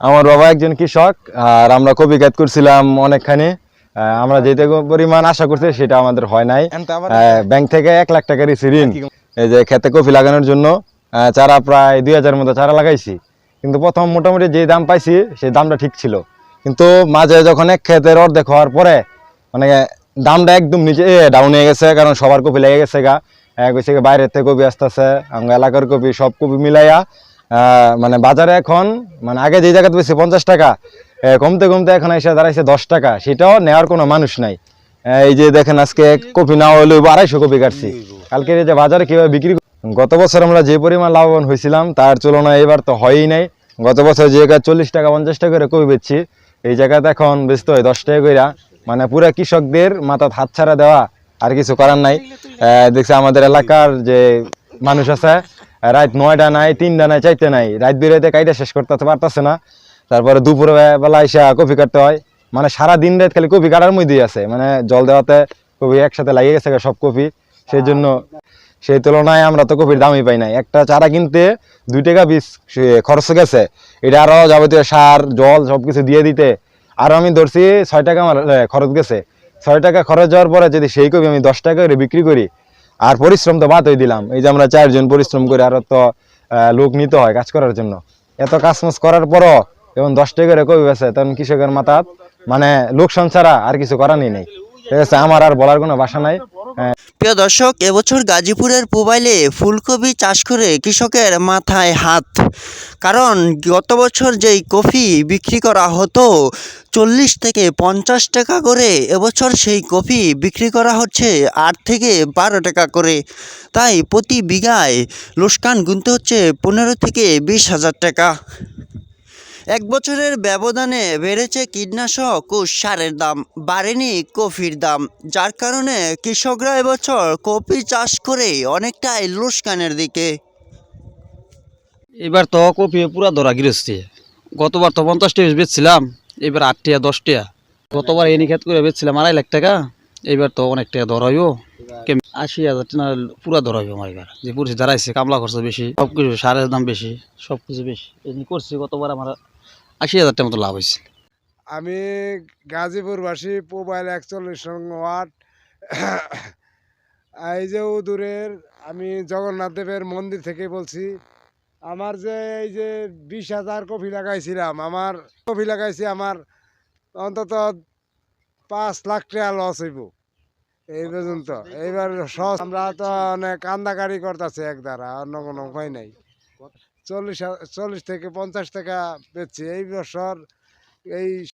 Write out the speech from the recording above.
আমার বাবা একজন কৃষক, আর আমরা কপি ক্ষেত করছিলাম অনেকখানি। আমরা যেতে পরিমাণ আশা করছি সেটা আমাদের হয় নাই। ব্যাংক থেকে 1 লাখ টাকা দিয়েছি ঋণ, এই যে খেতে কপি লাগানোর জন্য। চারা প্রায় 2000 মতো চারা লাগাইছি, কিন্তু প্রথম মোটামুটি যে দাম পাইছি সেই দামটা ঠিক ছিল, কিন্তু মাঝে যখন এক ক্ষেতের অর্ধেক হওয়ার পরে মানে দামটা একদম নিচে ডাউন হয়ে গেছে, কারণ সবার কপি লেগে গেছে গা। বাইরের থেকে কপি আসতেছে, আমার এলাকার কপি সব কপি মিলাইয়া মানে বাজারে এখন মানে আগে যে জায়গাতে বেশি 50 টাকা, কমতে কমতে এখন এসে দাঁড়াইছে 10 টাকা, সেটাও নেওয়ার কোনো মানুষ নাই। এই যে দেখেন আজকে কপি না হলে 250 কপি কাটছি, কালকে যে বাজারে কিভাবে বিক্রি। গত বছর আমরা যে পরিমাণ লাভবান হয়েছিলাম তার তুলনায় এবার তো হয়ই নাই। গত বছর যে জায়গায় 40 টাকা 50 টাকা করে কপি বেচছি, এই জায়গাতে এখন বেচতে হয় 10 টাকা করে। মানে পুরা কৃষকদের মাথা হাত ছাড়া দেওয়া, আর কিছু করার নাই। দেখছি আমাদের এলাকার যে মানুষ আছে, রাত 9টা নাই, 3টা নাই, 4টা নাই, রাত বেরোতে কাইটা শেষ করতে পারতেছে না। তারপরে দুপুর বেলা এসে কপি কাটতে হয়, মানে সারা দিন রাত খালি কপি কাটার মধ্যেই আছে, মানে জল দেওয়াতে কপি একসাথে লাগিয়ে গেছে সব কপি। সেই জন্য সেই তুলনায় আমরা তো কপির দামই পাই নাই। একটা চারা কিনতে 2 টাকা বীজ খরচ গেছে, এটা আরো যাবতীয় সার জল সবকিছু দিয়ে দিতে আরো আমি ধরছি 6 টাকা আমার খরচ গেছে। 6 টাকা খরচ যাওয়ার পরে যদি সেই কপি আমি 10 টাকা করে বিক্রি করি, আর পরিশ্রম তো বাদ হয়ে দিলাম। এই যে আমরা 4 জন পরিশ্রম করে, আরো তো লোক নিতে হয় কাজ করার জন্য। এত কাজ করার পরও যখন 10 টাকা করে কপি বেছে, তখন কৃষকের মাথা মানে লোকসান ছাড়া আর কিছু করারই নেই। ঠিক আছে, আমার আর বলার কোনো ভাষা নাই। প্রিয় দর্শক, এবছর গাজীপুরের পুবাইলে ফুলকপি চাষ করে কৃষকের মাথায় হাত। কারণ গত বছর যেই কফি বিক্রি করা হতো 40 থেকে 50 টাকা করে, এবছর সেই কফি বিক্রি করা হচ্ছে 8 থেকে 12 টাকা করে। তাই প্রতি বিঘায় লোকসান গুনতে হচ্ছে 15 থেকে 20,000 টাকা। 1 বছরের ব্যবধানে বেড়েছে কীটনাশক ও সারের দাম, বাড়েনি কপির দাম, যার কারণে কৃষকরা এবছর কপি চাষ করে অনেকটাই লোকসানের দিকে। এবার তো কপি পুরা ধরা গিরস্তি। গতবার তো 50 টাকা বেচছিলাম, এবার 8 টাকা 10 টাকা। গতবার এনি খেত করে বেচছিলাম 2.5 লাখ টাকা, এবার তো অনেক টাকা ধরা হইব। 80,000 টাকা পুরা ধরা হইব আমার। এবার যে পুরুষ দাঁড়াইছে, কামলা খরচ বেশি, সবকিছু সারের দাম বেশি, সবকিছু বেশি। এমনি করছি গতবার আমার 80,000 টাকা মতো লাভ হয়েছে। আমি গাজীপুরবাসী, মোবাইল 41 ওয়াট। এই যে দূরের আমি জগন্নাথ দেবের মন্দির থেকে বলছি। আমার যে এই যে 20,000 কপি লাগাইছিলাম, আমার কপি লাগাইছি, আমার অন্তত 5 লাখ টাকা লস হইব এই পর্যন্ত। এইবার সহজ আমরা তো অনেক কান্দাকারি করতেছি এক দ্বারা, অন্য কোনো উপায় নাই। 40 থেকে 50 টাকা বেচছি এই বছর। এই